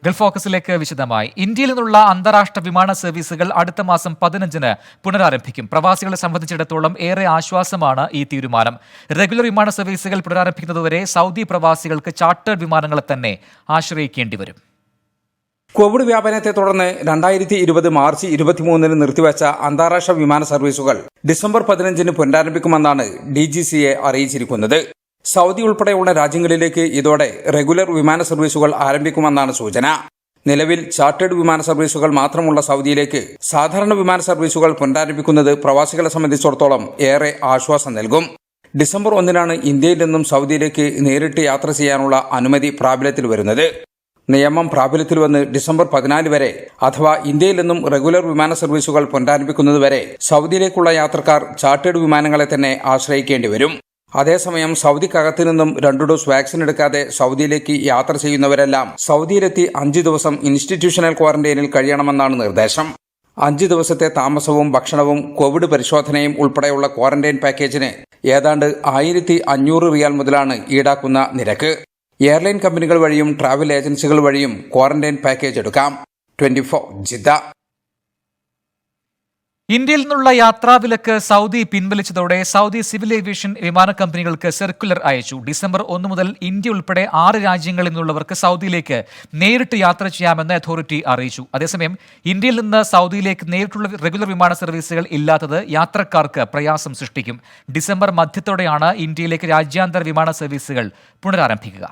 Gulf ഫോക്കസിലേക്ക് വിശദമായി. ഇന്ത്യയിൽ നിന്നുള്ള അന്താരാഷ്ട്ര വിമാന സർവീസുകൾ അടുത്ത മാസം 15-ന് പുനരാരംഭിക്കും. പ്രവാസികളെ സംബന്ധിച്ചിടത്തോളം ഏറെ ആശ്വാസമാണ് ഈ തീരുമാനം. റെഗുലർ വിമാന സർവീസുകൾ പുനരാരംഭിക്കുന്നതുവരെ സൗദി പ്രവാസികൾക്ക് ചാർട്ടേഡ് വിമാനങ്ങളെ തന്നെ ആശ്രയിക്കേണ്ടി വരും. കോവിഡ് വ്യാപനത്തെ തുടർന്ന് 2020 മാർച്ച് 23-ന് നിർത്തിവച്ച അന്താരാഷ്ട്ര വിമാന സർവീസുകൾ ഡിസംബർ 15-ന് പുനരാരംഭിക്കുമെന്നാണ് DGCA അറിയിച്ചിരിക്കുന്നത്. സൗദി ഉൾപ്പെടെയുള്ള രാജ്യങ്ങളിലേക്ക് ഇതോടെ റെഗുലർ വിമാന സർവീസുകൾ ആരംഭിക്കുമെന്നാണ് സൂചന. നിലവിൽ ചാർട്ടേഡ് വിമാന സർവീസുകൾ മാത്രമുള്ള സൗദിയിലേക്ക് സാധാരണ വിമാന സർവീസുകൾ പുനരാരംഭിക്കുന്നത് പ്രവാസികളെ സംബന്ധിച്ചിടത്തോളം ഏറെ ആശ്വാസം നൽകും. ഡിസംബർ 1-നാണ് ഇന്ത്യയിൽ നിന്നും സൗദിയിലേക്ക് നേരിട്ട് യാത്ര ചെയ്യാനുള്ള അനുമതി പ്രാബല്യത്തിൽ വരുന്നത്. നിയമം പ്രാബല്യത്തിൽ വന്ന് ഡിസംബർ 14 വരെ അഥവാ ഇന്ത്യയിൽ നിന്നും റെഗുലർ വിമാന സർവീസുകൾ പുനരാരംഭിക്കുന്നതുവരെ സൗദിയിലേക്കുള്ള യാത്രക്കാർ ചാർട്ടേഡ് വിമാനങ്ങളെ തന്നെ ആശ്രയിക്കേണ്ടി വരും. അതേസമയം സൗദിക്കകത്തു നിന്നും 2 ഡോസ് വാക്സിൻ എടുക്കാതെ സൗദിയിലേക്ക് യാത്ര ചെയ്യുന്നവരെല്ലാം സൗദിയിലെത്തി 5 ദിവസം ഇൻസ്റ്റിറ്റ്യൂഷണൽ ക്വാറന്റൈനിൽ കഴിയണമെന്നാണ് നിർദ്ദേശം. 5 ദിവസത്തെ താമസവും ഭക്ഷണവും കോവിഡ് പരിശോധനയും ഉൾപ്പെടെയുള്ള ക്വാറന്റൈൻ പാക്കേജിന് ഏതാണ്ട് 1500 റിയാൽ മുതലാണ് ഈടാക്കുന്ന നിരക്ക്. എയർലൈൻ കമ്പനികൾ വഴിയും ട്രാവൽ ഏജൻസികൾ വഴിയും ക്വാറന്റൈൻ പാക്കേജ് എടുക്കാം. 24 ജിദ്ദ. ഇന്ത്യയിൽ നിന്നുള്ള യാത്രാവിലക്ക് സൗദി പിൻവലിച്ചതോടെ സൗദി സിവിൽ ഏവിയേഷൻ വിമാന കമ്പനികൾക്ക് സർക്കുലർ അയച്ചു. ഡിസംബർ 1 മുതൽ ഇന്ത്യ ഉൾപ്പെടെ 6 രാജ്യങ്ങളിൽ നിന്നുള്ളവർക്ക് സൗദിയിലേക്ക് നേരിട്ട് യാത്ര ചെയ്യാമെന്ന് അതോറിറ്റി അറിയിച്ചു. അതേസമയം ഇന്ത്യയിൽ നിന്ന് സൗദിയിലേക്ക് നേരിട്ടുള്ള റെഗുലർ വിമാന സർവീസുകൾ ഇല്ലാത്തത് യാത്രക്കാർക്ക് പ്രയാസം സൃഷ്ടിക്കും. ഡിസംബർ മധ്യത്തോടെയാണ് ഇന്ത്യയിലേക്ക് രാജ്യാന്തര വിമാന സർവീസുകൾ പുനരാരംഭിക്കുക.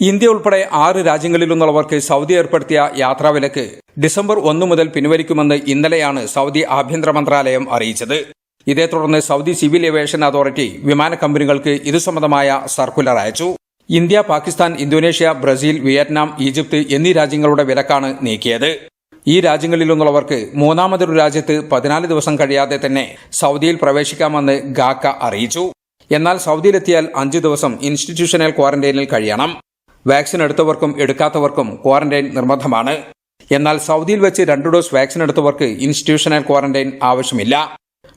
ഇന്ത്യ ഉൾപ്പെടെ 6 രാജ്യങ്ങളിൽ നിന്നുള്ളവർക്ക് സൗദി ഏർപ്പെടുത്തിയ യാത്രാവിലക്ക് ഡിസംബർ 1 മുതൽ പിൻവലിക്കുമെന്ന് ഇന്നലെയാണ് സൗദി ആഭ്യന്തര മന്ത്രാലയം അറിയിച്ചത്. ഇതേ തുടർന്ന് സൗദി സിവിൽ ഏവിയേഷൻ അതോറിറ്റി വിമാന കമ്പനികൾക്ക് ഇതു സംബന്ധമായ സർക്കുലർ അയച്ചു. India, Pakistan, Indonesia, Brazil, Vietnam, Egypt എന്നീ രാജ്യങ്ങളുടെ വിലക്കാണ് നീക്കിയത്. ഈ രാജ്യങ്ങളിൽ നിന്നുള്ളവർക്ക് മൂന്നാമതൊരു രാജ്യത്ത് 14 ദിവസം കഴിയാതെ തന്നെ സൗദിയിൽ പ്രവേശിക്കാമെന്ന് ഗാക്ക അറിയിച്ചു. എന്നാൽ സൗദിയിലെത്തിയാൽ 5 ദിവസം ഇൻസ്റ്റിറ്റ്യൂഷണൽ ക്വാറന്റൈനിൽ കഴിയണം. വാക്സിൻ എടുത്തവർക്കും എടുക്കാത്തവർക്കും ക്വാറന്റൈൻ നിർബന്ധമാണ്. എന്നാൽ സൗദിയിൽ വെച്ച് 2 ഡോസ് വാക്സിൻ എടുത്തവർക്ക് ഇൻസ്റ്റിറ്റ്യൂഷണൽ ക്വാറന്റൈൻ ആവശ്യമില്ല.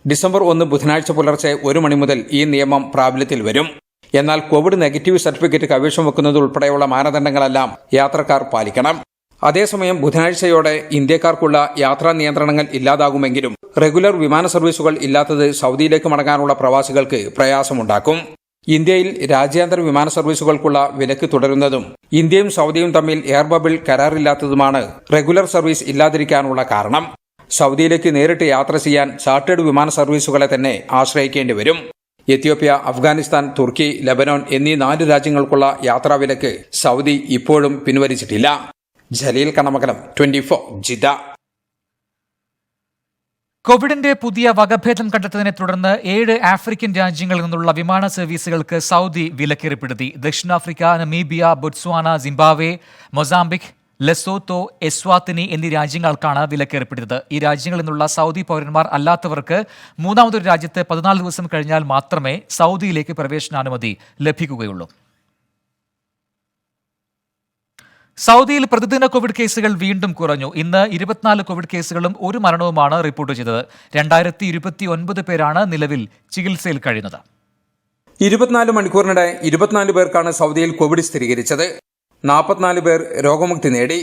ഡിസംബർ 1 ബുധനാഴ്ച പുലർച്ചെ 1 മണി മുതൽ ഈ നിയമം പ്രാബല്യത്തിൽ വരും. എന്നാൽ കോവിഡ് നെഗറ്റീവ് സർട്ടിഫിക്കറ്റ് കൈവശം വെക്കുന്നത് ഉൾപ്പെടെയുള്ള മാനദണ്ഡങ്ങളെല്ലാം യാത്രക്കാർ പാലിക്കണം. അതേസമയം ബുധനാഴ്ചയോടെ ഇന്ത്യക്കാർക്കുള്ള യാത്രാ നിയന്ത്രണങ്ങൾ ഇല്ലാതാകുമെങ്കിലും റെഗുലർ വിമാന സർവീസുകൾ ഇല്ലാത്തത് സൗദിയിലേക്ക് മടങ്ങാനുള്ള പ്രവാസികൾക്ക് പ്രയാസമുണ്ടാക്കും. ഇന്ത്യയിൽ രാജ്യാന്തര വിമാന സർവീസുകൾക്കുള്ള വിലക്ക് തുടരുന്നതും ഇന്ത്യയും സൗദിയും തമ്മിൽ എയർ ബബിൾ കരാറില്ലാത്തതുമാണ് റെഗുലർ സർവീസ് ഇല്ലാതിരിക്കാനുള്ള കാരണം. സൗദിയിലേക്ക് നേരിട്ട് യാത്ര ചെയ്യാൻ ചാർട്ടേഡ് വിമാന സർവീസുകളെ തന്നെ ആശ്രയിക്കേണ്ടി വരും. എത്യോപ്യ, അഫ്ഗാനിസ്ഥാൻ, തുർക്കി, ലബനോൻ എന്നീ 4 രാജ്യങ്ങൾക്കുള്ള യാത്രാവിലക്ക് സൗദി ഇപ്പോഴും പിൻവലിച്ചിട്ടില്ല. ജലീൽ കണമകലം, 24 ജിദ്ദ. കോവിഡിന്റെ പുതിയ വകഭേദം കണ്ടെത്തതിനെ തുടർന്ന് 7 ആഫ്രിക്കൻ രാജ്യങ്ങളിൽ നിന്നുള്ള വിമാന സർവീസുകൾക്ക് സൗദി വിലക്കേർപ്പെടുത്തി. ദക്ഷിണാഫ്രിക്ക, Namibia, Botswana, Zimbabwe, Mozambique, Lesotho, എസ്വാത്തിനി എന്നീ രാജ്യങ്ങൾക്കാണ് വിലക്കേർപ്പെടുത്തിയത്. ഈ രാജ്യങ്ങളിൽ നിന്നുള്ള സൗദി പൗരന്മാർ അല്ലാത്തവർക്ക് മൂന്നാമതൊരു രാജ്യത്ത് 14 ദിവസം കഴിഞ്ഞാൽ മാത്രമേ സൗദിയിലേക്ക് പ്രവേശനാനുമതി ലഭിക്കുകയുള്ളൂ. സൗദിയിൽ പ്രതിദിന കോവിഡ് കേസുകൾ വീണ്ടും കുറഞ്ഞു. ഇന്ന് 24 കോവിഡ് കേസുകളും 1 മരണവുമാണ് റിപ്പോർട്ട് ചെയ്തത്. 2029 പേരാണ് നിലവിൽ ചികിത്സയിൽ കഴിയുന്നത്. 24 മണിക്കൂറിനിടെ 24 പേർക്കാണ് സൗദിയിൽ കോവിഡ് സ്ഥിരീകരിച്ചത്. 44 പേർ രോഗമുക്തി നേടി.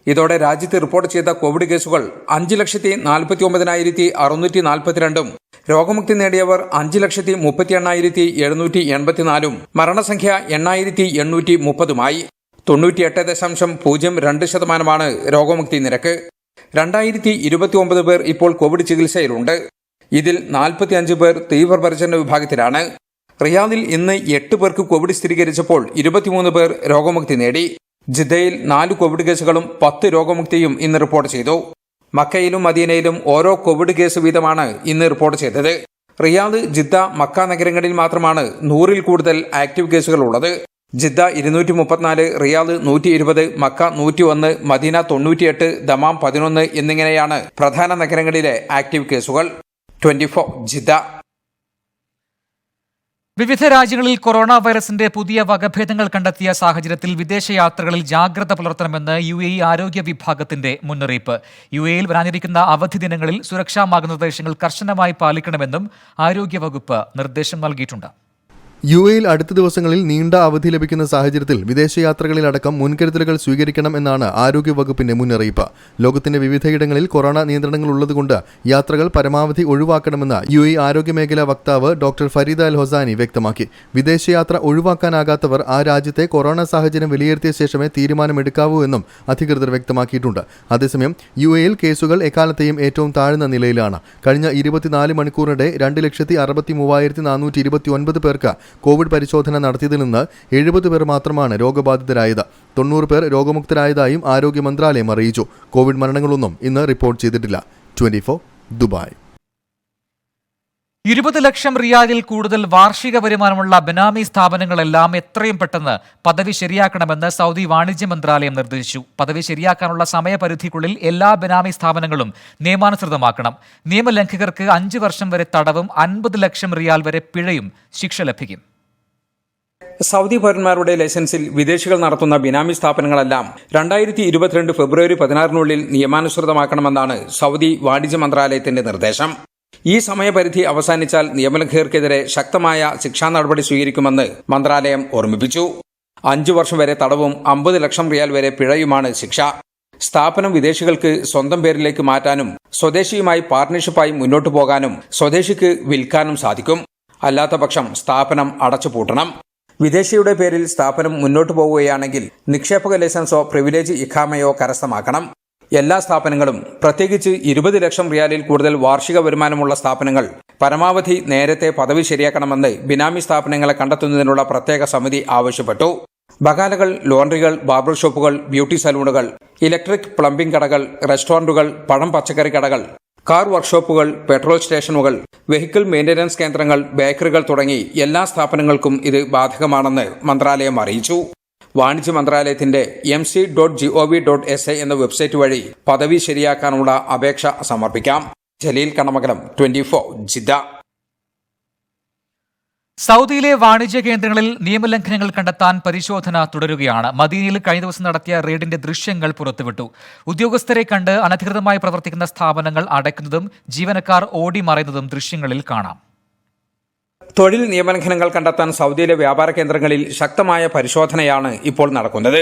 ഇതോടെ രാജ്യത്ത് റിപ്പോർട്ട് ചെയ്ത കോവിഡ് കേസുകൾ 5,49,642 രോഗമുക്തി നേടിയവർ 5,38,784 മരണസംഖ്യ 8,830 98.02% രോഗമുക്തി നിരക്ക്. 2029 പേർ ഇപ്പോൾ കോവിഡ് ചികിത്സയിലുണ്ട്. ഇതിൽ 45 പേർ തീവ്രപരിചരണ വിഭാഗത്തിലാണ്. റിയാദിൽ ഇന്ന് 8 പേർക്ക് കോവിഡ് സ്ഥിരീകരിച്ചപ്പോൾ 23 പേർ രോഗമുക്തി നേടി. ജിദ്ദയിൽ 4 കോവിഡ് കേസുകളും 10 രോഗമുക്തിയും ഇന്ന് റിപ്പോർട്ട് ചെയ്തു. മക്കയിലും മദീനയിലും ഓരോ കോവിഡ് കേസ് വീതമാണ് ഇന്ന് റിപ്പോർട്ട് ചെയ്തത്. റിയാദ്, ജിദ്ദ, മക്ക നഗരങ്ങളിൽ മാത്രമാണ് 100-ൽ കൂടുതൽ ആക്റ്റീവ് കേസുകൾ ഉള്ളത്. Jeddah 234, Riyadh 120, Mecca 101, Medina 98, Dammam 11 എന്നിങ്ങനെയാണ് പ്രധാന നഗരങ്ങളിലെ ആക്റ്റീവ് കേസുകൾ. 24 ജിദ്ദ. വിവിധ രാജ്യങ്ങളിൽ കൊറോണ വൈറസിന്റെ പുതിയ വകഭേദങ്ങൾ കണ്ടെത്തിയ സാഹചര്യത്തിൽ വിദേശയാത്രകളിൽ ജാഗ്രത പുലർത്തണമെന്ന് UAE ആരോഗ്യ വിഭാഗത്തിന്റെ മുന്നറിയിപ്പ്. UAEയിൽ വരാനിരിക്കുന്ന അവധി ദിനങ്ങളിൽ സുരക്ഷാ മാർഗനിർദ്ദേശങ്ങൾ കർശനമായി പാലിക്കണമെന്നും ആരോഗ്യവകുപ്പ് നിർദ്ദേശം നൽകിയിട്ടുണ്ട്. UAE-യിൽ അടുത്ത ദിവസങ്ങളിൽ നീണ്ട അവധി ലഭിക്കുന്ന സാഹചര്യത്തിൽ വിദേശയാത്രകളിലടക്കം മുൻകരുതലുകൾ സ്വീകരിക്കണം എന്നാണ് ആരോഗ്യവകുപ്പിന്റെ മുന്നറിയിപ്പ്. ലോകത്തിന്റെ വിവിധയിടങ്ങളിൽ കൊറോണ നിയന്ത്രണങ്ങൾ ഉള്ളതുകൊണ്ട് യാത്രകൾ പരമാവധി ഒഴിവാക്കണമെന്ന് UAE ആരോഗ്യമേഖലാ വക്താവ് ഡോക്ടർ ഫരീദ അൽ ഹൊസാനി വ്യക്തമാക്കി. വിദേശയാത്ര ഒഴിവാക്കാനാകാത്തവർ ആ രാജ്യത്തെ കൊറോണ സാഹചര്യം വിലയിരുത്തിയ ശേഷമേ തീരുമാനമെടുക്കാവൂ എന്നും അധികൃതർ വ്യക്തമാക്കിയിട്ടുണ്ട്. അതേസമയം UAE-യിൽ കേസുകൾ എക്കാലത്തെയും ഏറ്റവും താഴ്ന്ന നിലയിലാണ്. കഴിഞ്ഞ 24 മണിക്കൂറിനിടെ 2,63,429 പേർക്ക് കോവിഡ് പരിശോധന നടത്തിയതിൽ നിന്ന് 70 പേർ മാത്രമാണ് രോഗബാധിതരായത്. 90 പേർ രോഗമുക്തരായതായും ആരോഗ്യ മന്ത്രാലയം അറിയിച്ചു. കോവിഡ് മരണങ്ങളൊന്നും ഇന്ന് റിപ്പോർട്ട് ചെയ്തിട്ടില്ല. 24 ദുബായ്. 20 ലക്ഷം റിയാലിൽ കൂടുതൽ വാർഷിക വരുമാനമുള്ള ബെനാമി സ്ഥാപനങ്ങളെല്ലാം എത്രയും പെട്ടെന്ന് പദവി ശരിയാക്കണമെന്ന് സൗദി വാണിജ്യ മന്ത്രാലയം നിർദ്ദേശിച്ചു. പദവി ശരിയാക്കാനുള്ള സമയപരിധിക്കുള്ളിൽ എല്ലാ ബെനാമി സ്ഥാപനങ്ങളും നിയമാനുസൃതമാക്കണം. നിയമലംഘകർക്ക് 5 വർഷം വരെ തടവും 50 ലക്ഷം റിയാൽ വരെ പിഴയും ശിക്ഷ ലഭിക്കും. സൗദി പൗരന്മാരുടെ ലൈസൻസിൽ വിദേശികൾ നടത്തുന്ന ബിനാമി സ്ഥാപനങ്ങളെല്ലാം 2022 ഫെബ്രുവരി 16 നിയമാനുസൃതമാക്കണമെന്നാണ് സൗദി വാണിജ്യ മന്ത്രാലയത്തിന്റെ നിർദ്ദേശം. ഈ സമയപരിധി അവസാനിച്ചാൽ നിയമലംഘകർക്കെതിരെ ശക്തമായ ശിക്ഷാ നടപടി സ്വീകരിക്കുമെന്ന് മന്ത്രാലയം ഓർമ്മിപ്പിച്ചു. 5 വർഷം വരെ തടവും 50 ലക്ഷം റിയാൽ വരെ പിഴയുമാണ് ശിക്ഷ. സ്ഥാപനം വിദേശികൾക്ക് സ്വന്തം പേരിലേക്ക് മാറ്റാനും സ്വദേശിയുമായി പാർട്ണർഷിപ്പായി മുന്നോട്ടു പോകാനും സ്വദേശിക്ക് വിൽക്കാനും സാധിക്കും. അല്ലാത്തപക്ഷം സ്ഥാപനം അടച്ചുപൂട്ടണം. വിദേശിയുടെ പേരിൽ സ്ഥാപനം മുന്നോട്ടു പോവുകയാണെങ്കിൽ നിക്ഷേപക ലൈസൻസോ പ്രിവിലേജ് ഇഖാമയോ കരസ്ഥമാക്കണം. എല്ലാ സ്ഥാപനങ്ങളും, പ്രത്യേകിച്ച് 20 ലക്ഷം റിയാലിൽ കൂടുതൽ വാർഷിക വരുമാനമുള്ള സ്ഥാപനങ്ങൾ പരമാവധി നേരത്തെ പദവി ശരിയാക്കണമെന്ന് ബിനാമി സ്ഥാപനങ്ങളെ കണ്ടെത്തുന്നതിനുള്ള പ്രത്യേക സമിതി ആവശ്യപ്പെട്ടു. ബകാലകൾ, ലോണ്ടറികൾ, ബാർബർ ഷോപ്പുകൾ, ബ്യൂട്ടി സലൂണുകൾ, ഇലക്ട്രിക് പ്ലംബിംഗ് കടകൾ, റെസ്റ്റോറന്റുകൾ, പഴം പച്ചക്കറി കടകൾ, കാർ വർക്ക്ഷോപ്പുകൾ, പെട്രോൾ സ്റ്റേഷനുകൾ, വെഹിക്കിൾ മെയിന്റനൻസ് കേന്ദ്രങ്ങൾ, ബേക്കറികൾ തുടങ്ങി എല്ലാ സ്ഥാപനങ്ങൾക്കും ഇത് ബാധകമാണെന്ന് മന്ത്രാലയം അറിയിച്ചു. വാണിജ്യ മന്ത്രാലയത്തിന്റെ mc.gov.sa എന്ന വെബ്സൈറ്റ് വഴി പദവി ശരിയാക്കാനുള്ള അപേക്ഷ സമർപ്പിക്കാം. ജലീൽ കണമകലം, 24 ജിദ്ദ. സൗദിയിലെ വാണിജ്യ കേന്ദ്രങ്ങളിൽ നിയമലംഘനങ്ങൾ കണ്ടെത്താൻ പരിശോധന തുടരുകയാണ്. മദീനയിൽ കഴിഞ്ഞ ദിവസം നടത്തിയ റെയ്ഡിന്റെ ദൃശ്യങ്ങൾ പുറത്തുവിട്ടു. ഉദ്യോഗസ്ഥരെ കണ്ട് അനധികൃതമായി പ്രവർത്തിക്കുന്ന സ്ഥാപനങ്ങൾ അടയ്ക്കുന്നതും ജീവനക്കാർ ഓടി മറയുന്നതും ദൃശ്യങ്ങളിൽ കാണാം. തൊഴിൽ നിയമലംഘനങ്ങൾ കണ്ടെത്താൻ സൗദിയിലെ വ്യാപാര കേന്ദ്രങ്ങളിൽ ശക്തമായ പരിശോധനയാണ് ഇപ്പോൾ നടക്കുന്നത്.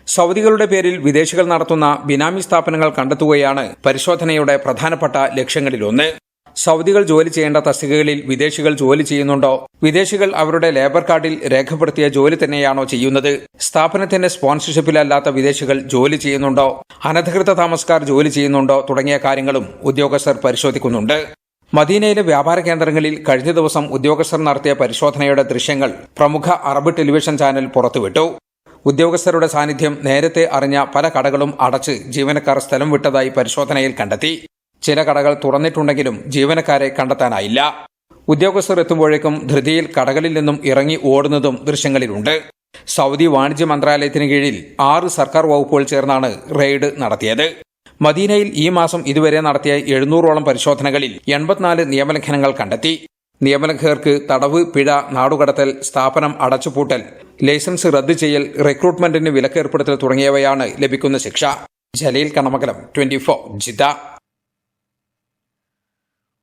സൗദികളുടെ പേരിൽ വിദേശികൾ നടത്തുന്ന ബിനാമി സ്ഥാപനങ്ങൾ കണ്ടെത്തുകയാണ് പരിശോധനയുടെ പ്രധാനപ്പെട്ട ലക്ഷ്യങ്ങളിലൊന്ന്. സൗദികൾ ജോലി ചെയ്യേണ്ട തസ്തികകളിൽ വിദേശികൾ ജോലി ചെയ്യുന്നുണ്ടോ? വിദേശികൾ അവരുടെ ലേബർ കാർഡിൽ രേഖപ്പെടുത്തിയ ജോലി തന്നെയാണോ ചെയ്യുന്നത്? സ്ഥാപനത്തിന്റെ സ്പോൺസർഷിപ്പിലല്ലാത്ത വിദേശികൾ ജോലി ചെയ്യുന്നുണ്ടോ? അനധികൃത താമസക്കാർ ജോലി ചെയ്യുന്നുണ്ടോ? തുടങ്ങിയ കാര്യങ്ങളും ഉദ്യോഗസ്ഥർ പരിശോധിക്കുന്നുണ്ട്. മദീനയിലെ വ്യാപാര കേന്ദ്രങ്ങളിൽ കഴിഞ്ഞ ദിവസം ഉദ്യോഗസ്ഥർ നടത്തിയ പരിശോധനയുടെ ദൃശ്യങ്ങൾ പ്രമുഖ അറബ് ടെലിവിഷൻ ചാനൽ പുറത്തുവിട്ടു. ഉദ്യോഗസ്ഥരുടെ സാന്നിധ്യം നേരത്തെ അറിഞ്ഞ പല കടകളും അടച്ച് ജീവനക്കാർ സ്ഥലം വിട്ടതായി പരിശോധനയിൽ കണ്ടെത്തി. ചില കടകൾ തുറന്നിട്ടുണ്ടെങ്കിലും ജീവനക്കാരെ കണ്ടെത്താനായില്ല. ഉദ്യോഗസ്ഥർ എത്തുമ്പോഴേക്കും ധൃതിയിൽ കടകളിൽ നിന്നും ഇറങ്ങി ഓടുന്നതും ദൃശ്യങ്ങളിലുണ്ട്. സൗദി വാണിജ്യ മന്ത്രാലയത്തിന് കീഴിൽ 6 സർക്കാർ വകുപ്പുകൾ ചേർന്നാണ് റെയ്ഡ് നടത്തിയത്. മദീനയിൽ ഈ മാസം ഇതുവരെ നടത്തിയ 700ഓളം പരിശോധനകളിൽ 84 നിയമലംഘനങ്ങൾ കണ്ടെത്തി. നിയമലംഘകർക്ക് തടവ്, പിഴ, നാടുകടത്തൽ, സ്ഥാപനം അടച്ചുപൂട്ടൽ, ലൈസൻസ് റദ്ദ് ചെയ്യൽ, റിക്രൂട്ട്മെന്റിന് വിലക്കേർപ്പെടുത്തൽ തുടങ്ങിയവയാണ് ലഭിക്കുന്ന ശിക്ഷ. ജലീൽ കണമകലം, 24 ജിദ്ദ.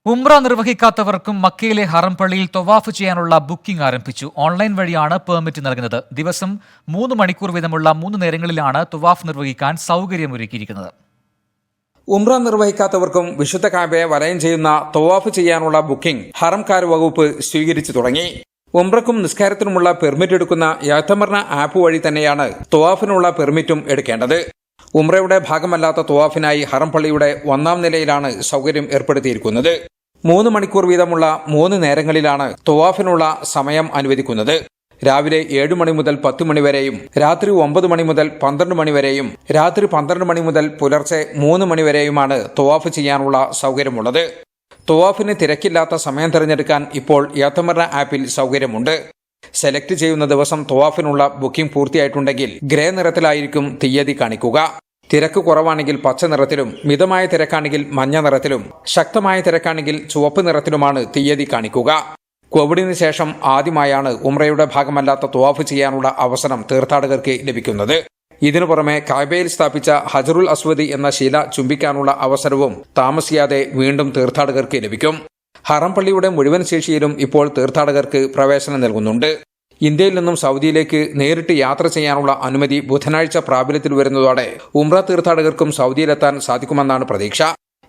ഉംറ നിർവഹിക്കാത്തവർക്കും മക്കയിലെ ഹറം പള്ളിയിൽ തൊവാഫ് ചെയ്യാനുള്ള ബുക്കിംഗ് ആരംഭിച്ചു. ഓൺലൈൻ വഴിയാണ് പെർമിറ്റ് നൽകുന്നത്. ദിവസം 3 മണിക്കൂർ വീതമുള്ള 3 നേരങ്ങളിലാണ് തൊവാഫ് നിർവഹിക്കാൻ സൗകര്യമൊരുക്കിയിരിക്കുന്നത്. ഉംറ നിർവഹിക്കാത്തവർക്കും വിശുദ്ധ കാബയെ വലയം ചെയ്യുന്ന തൊവാഫ് ചെയ്യാനുള്ള ബുക്കിംഗ് ഹറം കാര് വകുപ്പ് സ്വീകരിച്ചു തുടങ്ങി. ഉംറക്കും നിസ്കാരത്തിനുമുള്ള പെർമിറ്റ് എടുക്കുന്ന യഅ്തമർന ആപ്പ് വഴി തന്നെയാണ് തൊവാഫിനുള്ള പെർമിറ്റും എടുക്കേണ്ടത്. ഉംറയുടെ ഭാഗമല്ലാത്ത തൊവാഫിനായി ഹറം പള്ളിയുടെ 1ാം നിലയിലാണ് സൗകര്യം ഏർപ്പെടുത്തിയിരിക്കുന്നത്. 3 മണിക്കൂർ വീതമുള്ള 3 നേരങ്ങളിലാണ് തൊവാഫിനുള്ള സമയം അനുവദിക്കുന്നത്. രാവിലെ 7 മണി മുതൽ 10 മണി വരെയും, രാത്രി 9 മണി മുതൽ 12 മണി വരെയും, രാത്രി 12 മണി മുതൽ പുലർച്ചെ 3 മണി വരെയുമാണ് തൊവാഫ് ചെയ്യാനുള്ള സൗകര്യമുള്ളത്. തൊവാഫിന് തിരക്കില്ലാത്ത സമയം തിരഞ്ഞെടുക്കാൻ ഇപ്പോൾ യഅ്തമർന ആപ്പിൽ സൗകര്യമുണ്ട്. സെലക്ട് ചെയ്യുന്ന ദിവസം തൊവാഫിനുള്ള ബുക്കിംഗ് പൂർത്തിയായിട്ടുണ്ടെങ്കിൽ ഗ്രേ നിറത്തിലായിരിക്കും തീയതി കാണിക്കുക. തിരക്ക് കുറവാണെങ്കിൽ പച്ച നിറത്തിലും, മിതമായ തിരക്കാണെങ്കിൽ മഞ്ഞ നിറത്തിലും, ശക്തമായ തിരക്കാണെങ്കിൽ ചുവപ്പ് നിറത്തിലുമാണ് തീയതി കാണിക്കുക. കോവിഡിന് ശേഷം ആദ്യമായാണ് ഉംറയുടെ ഭാഗമല്ലാത്ത ത്വാഫ് ചെയ്യാനുള്ള അവസരം തീർത്ഥാടകർക്ക് ലഭിക്കുന്നത്. ഇതിനു പുറമെ കഅബയിൽ സ്ഥാപിച്ച ഹജറുൽ അസ്വദ് എന്ന ശില ചുംബിക്കാനുള്ള അവസരവും താമസിയാതെ വീണ്ടും തീർത്ഥാടകർക്ക് ലഭിക്കും. ഹറം പള്ളിയുടെ മുഴുവൻ ശേഷിയിലും ഇപ്പോൾ തീർത്ഥാടകർക്ക് പ്രവേശനം നൽകുന്നുണ്ട്. ഇന്ത്യയിൽ നിന്നും സൗദിയിലേക്ക് നേരിട്ട് യാത്ര ചെയ്യാനുള്ള അനുമതി ബുധനാഴ്ച പ്രാബല്യത്തിൽ വരുന്നതോടെ ഉംറ തീർത്ഥാടകർക്കും സൗദിയിലെത്താൻ സാധിക്കുമെന്നാണ് പ്രതീക്ഷ.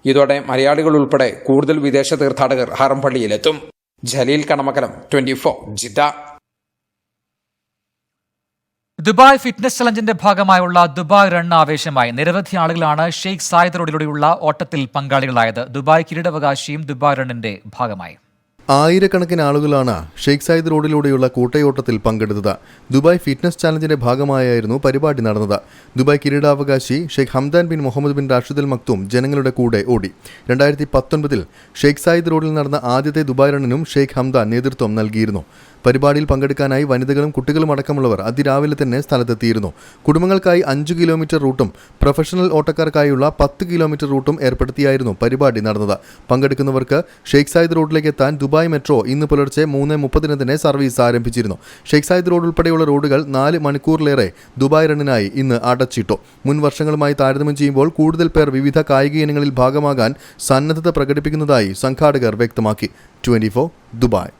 ഇതോടെ മലയാളികൾ ഉൾപ്പെടെ കൂടുതൽ വിദേശ തീർത്ഥാടകർ ഹറം പള്ളിയിലെത്തും. Jaleel Kanamakkalam, 24 Jeddah. Dubai fitness ചലഞ്ചിന്റെ ഭാഗമായുള്ള ദുബായ് റൺ ആവേശമായി. നിരവധി ആളുകളാണ് ഷെയ്ഖ് സായിദ് റോഡിലൂടെയുള്ള ഓട്ടത്തിൽ പങ്കാളികളായത്. ദുബായ് കിരീടാവകാശിയും ദുബായ് റണ്ണിന്റെ ഭാഗമായി. ആയിരക്കണക്കിന് ആളുകളാണ് ഷെയ്ഖ് സായിദ് റോഡിലൂടെയുള്ള കൂട്ടയോട്ടത്തിൽ പങ്കെടുത്തത്. ദുബായ് ഫിറ്റ്നസ് ചാലഞ്ചിന്റെ ഭാഗമായായിരുന്നു പരിപാടി നടന്നത്. ദുബായ് കിരീടാവകാശി Sheikh Hamdan bin Mohammed bin Rashid Al Maktoum ജനങ്ങളുടെ കൂടെ ഓടി. 2019 ഷെയ്ഖ് സായിദ് റോഡിൽ നടന്ന ആദ്യത്തെ ദുബായ് റണ്ണിനും ഷെയ്ഖ് ഹംദാൻ നേതൃത്വം നൽകിയിരുന്നു. പരിപാടിയിൽ പങ്കെടുക്കാനായി വനിതകളും കുട്ടികളും അടക്കമുള്ളവർ അതിരാവിലെ തന്നെ സ്ഥലത്തെത്തിയിരുന്നു. കുടുംബങ്ങൾക്കായി 5 കിലോമീറ്റർ റൂട്ടും പ്രൊഫഷണൽ ഓട്ടക്കാർക്കായുള്ള 10 കിലോമീറ്റർ റൂട്ടും ഏർപ്പെടുത്തിയായിരുന്നു പരിപാടി നടന്നത്. പങ്കെടുക്കുന്നവർക്ക് ഷെയ്ഖ് സായിദ് റോഡിലേക്ക് എത്താൻ ദുബായ് മെട്രോ ഇന്ന് പുലർച്ചെ 3:30 തന്നെ സർവീസ് ആരംഭിച്ചിരുന്നു. ഷെയ്ഖ് സായിദ് റോഡ് ഉൾപ്പെടെയുള്ള റോഡുകൾ 4 മണിക്കൂറിലേറെ ദുബായ് റണ്ണിനായി ഇന്ന് അടച്ചിട്ടു. മുൻ വർഷങ്ങളുമായി താരതമ്യം ചെയ്യുമ്പോൾ കൂടുതൽ പേർ വിവിധ കായിക ഇനങ്ങളിൽ ഭാഗമാകാൻ സന്നദ്ധത പ്രകടിപ്പിക്കുന്നതായി സംഘാടകർ വ്യക്തമാക്കി. 24 ദുബായ്.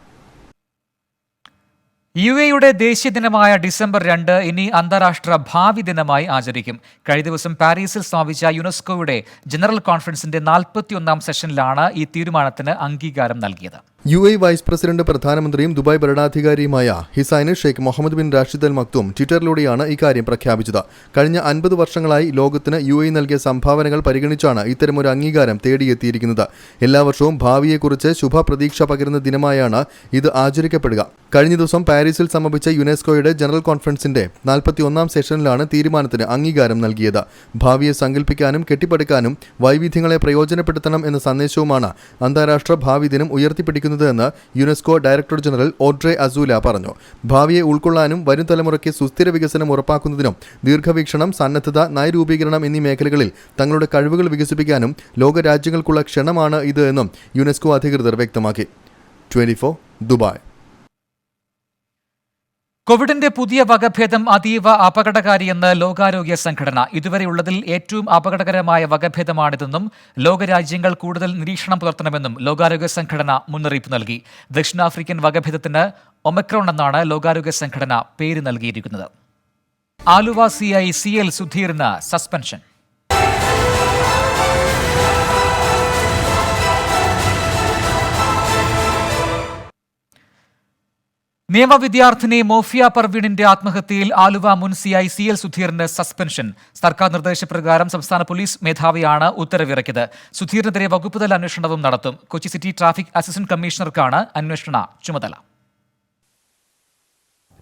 UAE-യുടെ ദേശീയ ദിനമായ ഡിസംബർ 2 ഇനി അന്താരാഷ്ട്ര ഭാവി ദിനമായി ആചരിക്കും. കഴിഞ്ഞ ദിവസം പാരീസിൽ സ്ഥാപിച്ച യുനെസ്കോയുടെ ജനറൽ കോൺഫറൻസിന്റെ 41ാം സെഷനിലാണ് ഈ തീരുമാനത്തിന് അംഗീകാരം നൽകിയത്. UAE വൈസ് പ്രസിഡന്റ് പ്രധാനമന്ത്രിയും ദുബായ് ഭരണാധികാരിയുമായ ഹിസൈന് Sheikh Mohammed bin Rashid Al Maktoum ട്വിറ്ററിലൂടെയാണ് ഇക്കാര്യം പ്രഖ്യാപിച്ചത്. കഴിഞ്ഞ 50 വർഷങ്ങളായി ലോകത്തിന് UAE നൽകിയ സംഭാവനകൾ പരിഗണിച്ചാണ് ഇത്തരമൊരു അംഗീകാരം തേടിയെത്തിയിരിക്കുന്നത്. എല്ലാ വർഷവും ഭാവിയെക്കുറിച്ച് ശുഭപ്രതീക്ഷ പകരുന്ന ദിനമായാണ് ഇത് ആചരിക്കപ്പെടുക. കഴിഞ്ഞ ദിവസം പാരീസിൽ സമാപിച്ച യുനെസ്കോയുടെ ജനറൽ കോൺഫറൻസിന്റെ 41ാം സെഷനിലാണ് തീരുമാനത്തിന് അംഗീകാരം നൽകിയത്. ഭാവിയെ സങ്കല്പിക്കാനും കെട്ടിപ്പടുക്കാനും വൈവിധ്യങ്ങളെ പ്രയോജനപ്പെടുത്തണം എന്ന സന്ദേശവുമാണ് അന്താരാഷ്ട്ര ഭാവി ദിനം ഉയർത്തിപ്പിടിക്കുന്നത് എന്ന് യുനെസ്കോ ഡയറക്ടർ ജനറൽ ഓഡ്രെ അസൂല പറഞ്ഞു. ഭാവിയെ ഉൾക്കൊള്ളാനും വരും തലമുറയ്ക്ക് സുസ്ഥിര വികസനം ഉറപ്പാക്കുന്നതിനും ദീർഘവീക്ഷണം, സന്നദ്ധത, നയരൂപീകരണം എന്നീ മേഖലകളിൽ തങ്ങളുടെ കഴിവുകൾ വികസിപ്പിക്കാനും ലോകരാജ്യങ്ങൾക്കുള്ള ക്ഷണമാണ് ഇത് എന്നും യുനെസ്കോ അധികൃതർ വ്യക്തമാക്കി. 24 ദുബായ്. കോവിഡിന്റെ പുതിയ വകഭേദം അതീവ അപകടകാരിയെന്ന് ലോകാരോഗ്യ സംഘടന. ഇതുവരെയുള്ളതിൽ ഏറ്റവും അപകടകരമായ വകഭേദമാണിതെന്നും ലോകരാജ്യങ്ങൾ കൂടുതൽ നിരീക്ഷണം പുലർത്തണമെന്നും ലോകാരോഗ്യ സംഘടന മുന്നറിയിപ്പ് നൽകി. ദക്ഷിണാഫ്രിക്കൻ വകഭേദത്തിന് ഒമിക്രോൺ എന്നാണ് ലോകാരോഗ്യ സംഘടന പേര് നൽകിയിരിക്കുന്നത്. ആലുവ CI CL സുധീറിന് സസ്പെൻഷൻ. നിയമവിദ്യാർത്ഥിനി മോഫിയ പർവീണിന്റെ ആത്മഹത്യയിൽ ആലുവ മുൻ CI CL സുധീറിന് സസ്പെൻഷൻ. സർക്കാർ നിർദ്ദേശപ്രകാരം സംസ്ഥാന പോലീസ് മേധാവിയാണ് ഉത്തരവിറക്കിയത്. സുധീറിനെതിരെ വകുപ്പുതല അന്വേഷണവും നടത്തും. കൊച്ചി സിറ്റി ട്രാഫിക് അസിസ്റ്റന്റ് കമ്മീഷണർക്കാണ് അന്വേഷണ ചുമതല.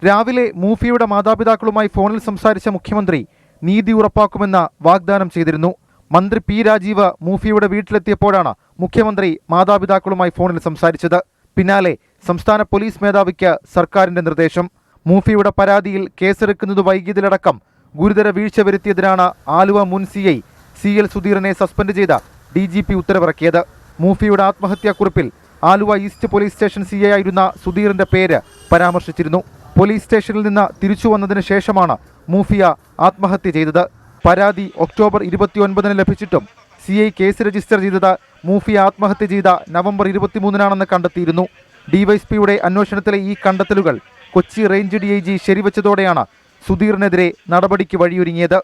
രാവിലെ മൂഫിയുടെ മാതാപിതാക്കളുമായി ഫോണിൽ സംസാരിച്ച മുഖ്യമന്ത്രി നീതി ഉറപ്പാക്കുമെന്ന് വാഗ്ദാനം ചെയ്തിരുന്നു. മന്ത്രി P രാജീവ് മൂഫിയുടെ വീട്ടിലെത്തിയപ്പോഴാണ് മുഖ്യമന്ത്രി മാതാപിതാക്കളുമായി ഫോണിൽ സംസാരിച്ചത്. പിന്നാലെ സംസ്ഥാന പോലീസ് മേധാവിക്ക് സർക്കാരിന്റെ നിർദ്ദേശം. മൂഫിയുടെ പരാതിയിൽ കേസെടുക്കുന്നത് വൈകിയതിലടക്കം ഗുരുതര വീഴ്ച വരുത്തിയതിനാണ് ആലുവ മുൻ CI CL സുധീറിനെ സസ്പെൻഡ് ചെയ്ത DGP ഉത്തരവിറക്കിയത്. മൂഫിയുടെ ആത്മഹത്യാക്കുറിപ്പിൽ Aluva east police station CI ആയിരുന്ന സുധീറിന്റെ പേര് പരാമർശിച്ചിരുന്നു. പോലീസ് സ്റ്റേഷനിൽ നിന്ന് തിരിച്ചു വന്നതിന് ശേഷമാണ് മൂഫിയ ആത്മഹത്യ ചെയ്തത്. പരാതി ഒക്ടോബർ 29 ലഭിച്ചിട്ടും CI കേസ് രജിസ്റ്റർ ചെയ്തത് മൂഫിയ ആത്മഹത്യ ചെയ്ത നവംബർ 23 കണ്ടെത്തിയിരുന്നു. ഡിവൈഎസ്പിയുടെ അന്വേഷണത്തിലെ ഈ കണ്ടെത്തലുകൾ കൊച്ചി റേഞ്ച് DIG ശരിവച്ചതോടെയാണ് സുധീറിനെതിരെ നടപടിക്ക് വഴിയൊരുങ്ങിയത്.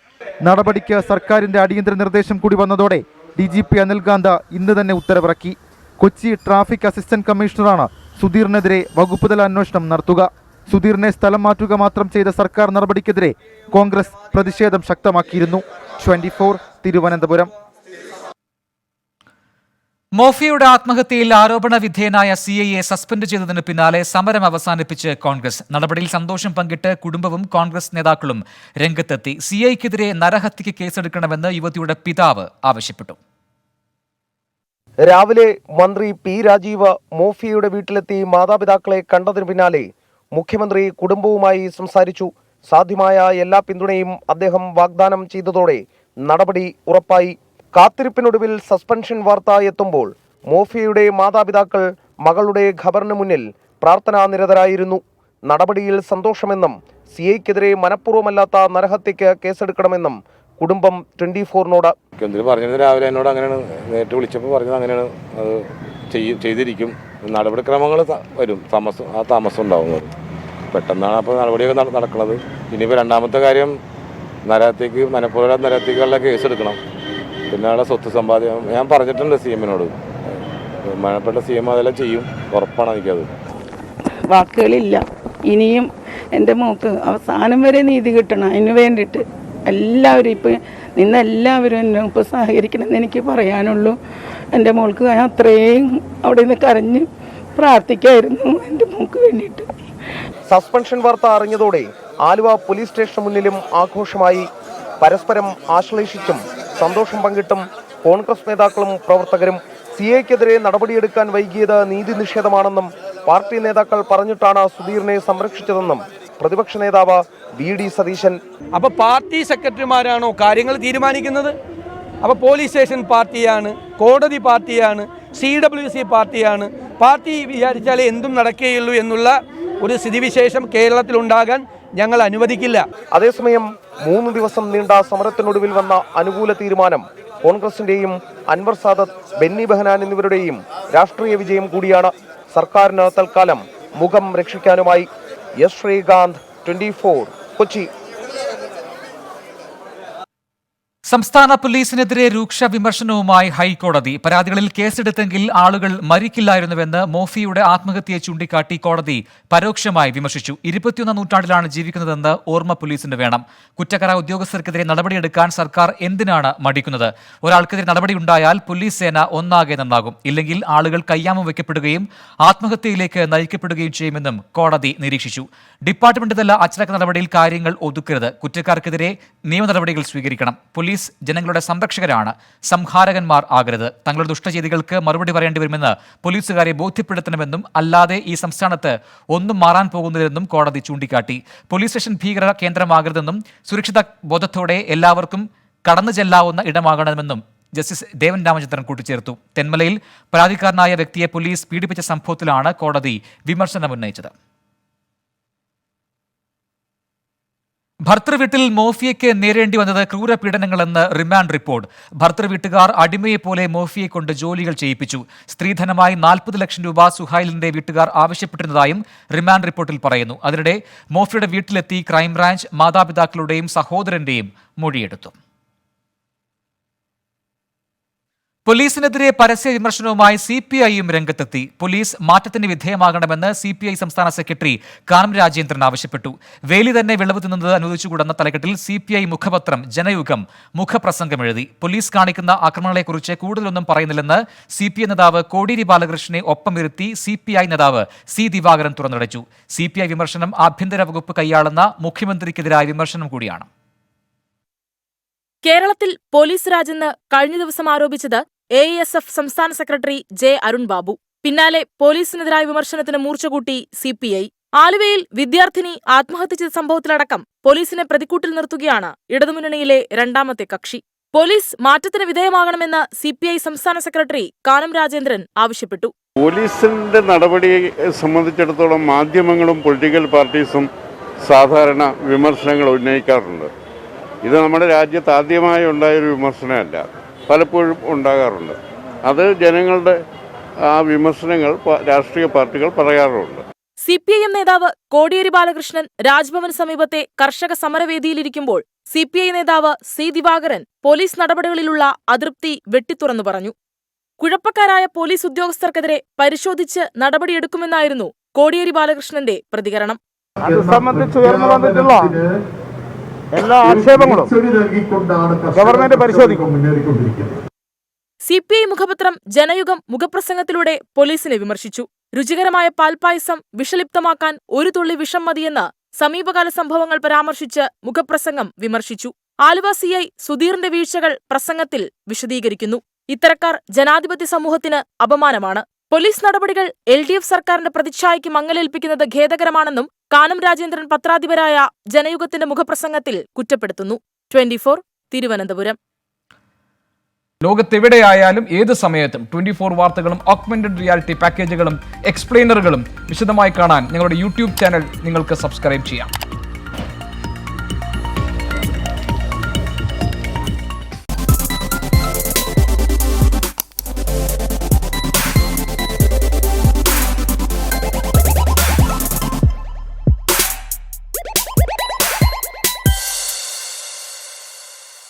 നടപടിക്ക് സർക്കാരിന്റെ അടിയന്തര നിർദ്ദേശം കൂടി വന്നതോടെ DGP അനിൽകാന്ത് ഇന്ന് തന്നെ ഉത്തരവിറക്കി. കൊച്ചി ട്രാഫിക് അസിസ്റ്റന്റ് കമ്മീഷണറാണ് സുധീറിനെതിരെ വകുപ്പുതല അന്വേഷണം നടത്തുക. സുധീറിനെ സ്ഥലം മാറ്റുക മാത്രം ചെയ്ത സർക്കാർ നടപടിക്കെതിരെ കോൺഗ്രസ് പ്രതിഷേധം ശക്തമാക്കിയിരുന്നു. 24 തിരുവനന്തപുരം. മോഫിയയുടെ ആത്മഹത്യയിൽ ആരോപണ വിധേയനായ CIയെ സസ്പെൻഡ് ചെയ്തതിന് പിന്നാലെ സമരം അവസാനിപ്പിച്ച് കോൺഗ്രസ്. നടപടിയിൽ സന്തോഷം പങ്കിട്ട് കുടുംബവും കോൺഗ്രസ് നേതാക്കളും രംഗത്തെത്തി. CIക്കെതിരെ നരഹത്യക്ക് കേസെടുക്കണമെന്ന് യുവതിയുടെ പിതാവ് ആവശ്യപ്പെട്ടു. രാവിലെ മന്ത്രി P രാജീവ് മോഫിയയുടെ വീട്ടിലെത്തി മാതാപിതാക്കളെ കണ്ടതിന് പിന്നാലെ മുഖ്യമന്ത്രി കുടുംബവുമായി സംസാരിച്ചു. സാധ്യമായ എല്ലാ പിന്തുണയും അദ്ദേഹം വാഗ്ദാനം ചെയ്തതോടെ നടപടി ഉറപ്പായി. കാത്തിരിപ്പിനൊടുവിൽ സസ്പെൻഷൻ വാർത്ത എത്തുമ്പോൾ മോഫിയയുടെ മാതാപിതാക്കൾ മകളുടെ ഖബറിന് മുന്നിൽ പ്രാർത്ഥനാനിരതരായിരുന്നു. നടപടിയിൽ സന്തോഷമെന്നും CIക്കെതിരെ മനഃപൂർവ്വമല്ലാത്ത നരഹത്യക്ക് കേസെടുക്കണമെന്നും കുടുംബം 24നോട് പറഞ്ഞത്. രാവിലെ എന്നോട് അങ്ങനെയാണ് നേരിട്ട് വിളിച്ചപ്പോൾ പറഞ്ഞത് അങ്ങനെയാണ്. അത് ചെയ്തിരിക്കും. നടപടിക്രമങ്ങൾ വരും, താമസം ഉണ്ടാവും. പെട്ടെന്നാണ് അപ്പോൾ നടപടിയൊക്കെ നടക്കുന്നത്. ഇനിയിപ്പോൾ രണ്ടാമത്തെ കാര്യം മനഃപൂർവ്വം നരഹത്യക്കുള്ള കേസ് എടുക്കണം. പിന്നെ അവിടെ സ്വത്ത് സമ്പാദ്യം ഞാൻ പറഞ്ഞിട്ടുണ്ട് CM-നോട്. ബഹുമാനപ്പെട്ട CM അതെല്ലാം ചെയ്യും, ഉറപ്പാണ് എനിക്കത്. വാക്കുകളില്ല. ഇനിയും എൻ്റെ മോക്ക് അവസാനം വരെ നീതി കിട്ടണം. അതിന് വേണ്ടിയിട്ട് എല്ലാവരും എല്ലാവരും എന്നെ ഇപ്പോൾ സഹകരിക്കണമെന്ന് എനിക്ക് പറയാനുള്ളൂ. എൻ്റെ മോൾക്ക് അത്രയും അവിടെ നിന്ന് കരഞ്ഞ് പ്രാർത്ഥിക്കായിരുന്നു എൻ്റെ മോൾക്ക് വേണ്ടിയിട്ട്. സസ്പെൻഷൻ വാർത്ത അറിഞ്ഞതോടെ ആലുവ പോലീസ് സ്റ്റേഷന് മുന്നിലും ആഘോഷമായി. പരസ്പരം ആശ്ലേഷിച്ചും സന്തോഷം പങ്കിട്ടും കോൺഗ്രസ് നേതാക്കളും പ്രവർത്തകരും. CAക്കെതിരെ നടപടിയെടുക്കാൻ വൈകിയത് നീതി നിഷേധമാണെന്നും പാർട്ടി നേതാക്കൾ പറഞ്ഞിട്ടാണ് സുധീറിനെ സംരക്ഷിച്ചതെന്നും പ്രതിപക്ഷ നേതാവ് VD സതീശൻ. അപ്പോൾ പാർട്ടി സെക്രട്ടറിമാരാണോ കാര്യങ്ങൾ തീരുമാനിക്കുന്നത്? അപ്പോൾ പോലീസ് സ്റ്റേഷൻ പാർട്ടിയാണ്, കോടതി പാർട്ടിയാണ്, CWC പാർട്ടിയാണ്. പാർട്ടി വിചാരിച്ചാലേ എന്തും നടക്കുകയുള്ളൂ എന്നുള്ള ഒരു സ്ഥിതിവിശേഷം കേരളത്തിലുണ്ടാകാൻ ഞങ്ങൾ അനുവദിക്കില്ല. അതേസമയം 3 ദിവസം നീണ്ട സമരത്തിനൊടുവിൽ വന്ന അനുകൂല തീരുമാനം കോൺഗ്രസിന്റെയും അൻവർ സാദത്ത്, ബെന്നി ബെഹനാൻ എന്നിവരുടെയും രാഷ്ട്രീയ വിജയം കൂടിയാണ്. സർക്കാരിന് തൽക്കാലം മുഖം രക്ഷിക്കാനുമായി. എസ് ശ്രീകാന്ത്, 24, കൊച്ചി. സംസ്ഥാന പോലീസിനെതിരെ രൂക്ഷ വിമർശനവുമായി ഹൈക്കോടതി. പരാതികളിൽ കേസെടുത്തെങ്കിൽ ആളുകൾ മരിക്കില്ലായിരുന്നുവെന്ന് മോഫിയുടെ ആത്മഹത്യയെ ചൂണ്ടിക്കാട്ടി കോടതി പരോക്ഷമായി വിമർശിച്ചു. 21 നൂറ്റാണ്ടിലാണ് ജീവിക്കുന്നതെന്ന് ഓർമ്മ പോലീസിന് വേണം. കുറ്റക്കാരായ ഉദ്യോഗസ്ഥർക്കെതിരെ നടപടിയെടുക്കാൻ സർക്കാർ എന്തിനാണ് മടിക്കുന്നത്? ഒരാൾക്കെതിരെ നടപടിയുണ്ടായാൽ പോലീസ് സേന ഒന്നാകെ നന്നാകും. ഇല്ലെങ്കിൽ ആളുകൾ കയ്യാമം വയ്ക്കപ്പെടുകയും ആത്മഹത്യയിലേക്ക് നയിക്കപ്പെടുകയും ചെയ്യുമെന്നും കോടതി നിരീക്ഷിച്ചു. ഡിപ്പാർട്ട്മെന്റ് തല അച്ചടക്ക നടപടിയിൽ കാര്യങ്ങൾ ഒതുക്കരുത്. കുറ്റക്കാർക്കെതിരെ നിയമ നടപടികൾ സ്വീകരിക്കണം. പോലീസ് ജനങ്ങളുടെ സംരക്ഷകരാണ്, സംഹാരകന്മാർ ആകരുത്. തങ്ങളുടെ ദുഷ്ടചെയ്തികൾക്ക് മറുപടി പറയേണ്ടി വരുമെന്ന് പോലീസുകാരെ ബോധ്യപ്പെടുത്തണമെന്നും അല്ലാതെ ഈ സംസ്ഥാനത്ത് ഒന്നും മാറാൻ പോകുന്നില്ലെന്നും കോടതി ചൂണ്ടിക്കാട്ടി. പോലീസ് സ്റ്റേഷൻ ഭീകര കേന്ദ്രമാകരുതെന്നും സുരക്ഷിത ബോധത്തോടെ എല്ലാവർക്കും കടന്നു ചെല്ലാവുന്ന ഇടമാകണമെന്നും ജസ്റ്റിസ് ദേവൻ രാമചന്ദ്രൻ കൂട്ടിച്ചേർത്തു. തെന്മലയിൽ പരാതിക്കാരനായ വ്യക്തിയെ പോലീസ് പീഡിപ്പിച്ച സംഭവത്തിലാണ് കോടതി വിമർശനമുന്നയിച്ചത്. ഭർത്തൃവീട്ടിൽ മോഫിയയ്ക്ക് നേരിടേണ്ടി വന്നത് ക്രൂരപീഡനങ്ങളെന്ന് റിമാൻഡ് റിപ്പോർട്ട്. ഭർത്തൃവീട്ടുകാർ അടിമയെപ്പോലെ മോഫിയെ കൊണ്ട് ജോലികൾ ചെയ്യിപ്പിച്ചു. സ്ത്രീധനമായി 40 ലക്ഷം രൂപ സുഹൈലിന്റെ വീട്ടുകാർ ആവശ്യപ്പെട്ടിരുന്നതായും റിമാൻഡ് റിപ്പോർട്ടിൽ പറയുന്നു. അതിനിടെ മോഫിയുടെ വീട്ടിലെത്തി ക്രൈംബ്രാഞ്ച് മാതാപിതാക്കളുടെയും സഹോദരന്റെയും മൊഴിയെടുത്തു. പോലീസിനെതിരെ പരസ്യ വിമർശനവുമായി CPIയും രംഗത്തെത്തി. പോലീസ് മാറ്റത്തിന് വിധേയമാകണമെന്ന് CPI സംസ്ഥാന സെക്രട്ടറി കാനം രാജേന്ദ്രൻ ആവശ്യപ്പെട്ടു. വേലി തന്നെ വിളവ് തിന്നുന്നത് അനുവദിച്ചുകൂടെന്ന തലക്കെട്ടിൽ CPI മുഖപത്രം ജനയുഗം മുഖപ്രസംഗം എഴുതി. പോലീസ് കാണിക്കുന്ന ആക്രമണങ്ങളെക്കുറിച്ച് കൂടുതലൊന്നും പറയുന്നില്ലെന്ന് CPI നേതാവ് കോടിയേരി ബാലകൃഷ്ണനെ ഒപ്പമിരുത്തി CPI നേതാവ് C ദിവാകരൻ തുറന്നടിച്ചു. CPI വിമർശനം ആഭ്യന്തര വകുപ്പ് കൈയാളുന്ന മുഖ്യമന്ത്രിക്കെതിരായ വിമർശനം കൂടിയാണ്. കേരളത്തിൽ പോലീസ് രാജെന്ന് കഴിഞ്ഞ ദിവസം ആരോപിച്ചത് AASF സംസ്ഥാന സെക്രട്ടറി J. അരുൺ ബാബു. പിന്നാലെ പോലീസിനെതിരായ വിമർശനത്തിന് മൂർച്ചകൂട്ടി CPI. ആലുവയിൽ വിദ്യാർത്ഥിനി ആത്മഹത്യ ചെയ്ത സംഭവത്തിലടക്കം പോലീസിനെ പ്രതിക്കൂട്ടിൽ നിർത്തുകയാണ് ഇടതുമുന്നണിയിലെ രണ്ടാമത്തെ കക്ഷി. പോലീസ് മാറ്റത്തിന് വിധേയമാകണമെന്ന് CPI സംസ്ഥാന സെക്രട്ടറി കാനം രാജേന്ദ്രൻ ആവശ്യപ്പെട്ടു. പോലീസിന്റെ നടപടിയെ സംബന്ധിച്ചിടത്തോളം മാധ്യമങ്ങളും പൊളിറ്റിക്കൽ പാർട്ടീസും സാധാരണ വിമർശനങ്ങൾ ഉന്നയിക്കാറുണ്ട്. ഇത് നമ്മുടെ രാജ്യത്ത് ആദ്യമായി ഉണ്ടായൊരു വിമർശനമല്ല, പലപ്പോഴും ഉണ്ടാകാറുണ്ട്. അത് ജനങ്ങളുടെ ആ വിമർശനങ്ങൾ രാഷ്ട്രീയ പാർട്ടികൾ പറയാറുണ്ട്. CPIM നേതാവ് കോടിയേരി ബാലകൃഷ്ണൻ രാജ്ഭവന് സമീപത്തെ കർഷക സമരവേദിയിലിരിക്കുമ്പോൾ CPI നേതാവ് C. ദിവാകരൻ പോലീസ് നടപടികളിലുള്ള അതൃപ്തി വെട്ടിത്തുറന്നു പറഞ്ഞു. കുഴപ്പക്കാരായ പോലീസ് ഉദ്യോഗസ്ഥർക്കെതിരെ പരിശോധിച്ച് നടപടിയെടുക്കുമെന്നായിരുന്നു കോടിയേരി ബാലകൃഷ്ണന്റെ പ്രതികരണം. അത് സംബന്ധിച്ച് ഉയർന്നു വന്നിട്ടുള്ള എല്ലാ ആക്ഷേപങ്ങളും ഗവൺമെന്റ് പരിശോധിക്കും. CPI മുഖപത്രം ജനയുഗം മുഖപ്രസംഗത്തിലൂടെ പോലീസിനെ വിമർശിച്ചു. രുചികരമായ പാൽപ്പായസം വിഷലിപ്തമാക്കാൻ ഒരു തുള്ളി വിഷം മതിയെന്ന് സമീപകാല സംഭവങ്ങൾ പരാമർശിച്ച് മുഖപ്രസംഗം വിമർശിച്ചു. ആലുവ CI സുധീറിന്റെ വീഴ്ചകൾ പ്രസംഗത്തിൽ വിശദീകരിക്കുന്നു. ഇത്തരക്കാർ ജനാധിപത്യ സമൂഹത്തിന് അപമാനമാണ്. പോലീസ് നടപടികൾ LDF സർക്കാരിന്റെ പ്രതിച്ഛായയ്ക്ക് മങ്ങലേൽപ്പിക്കുന്നത് ഖേദകരമാണെന്നും കാനം രാജേന്ദ്രൻ പത്രാധിപരായ ജനയുഗത്തിന്റെ മുഖപ്രസംഗത്തിൽ കുറ്റപ്പെടുത്തുന്നു. 24 തിരുവനന്തപുരം. ലോകത്തെവിടെയായാലും ഏത് സമയത്തും 24 വാർത്തകളും ഓഗ്മെന്റഡ് റിയാലിറ്റി പാക്കേജുകളും എക്സ്പ്ലെയിനറുകളും വിശദമായി കാണാൻ ഞങ്ങളുടെ YouTube ചാനൽ നിങ്ങൾക്ക് സബ്സ്ക്രൈബ് ചെയ്യാം.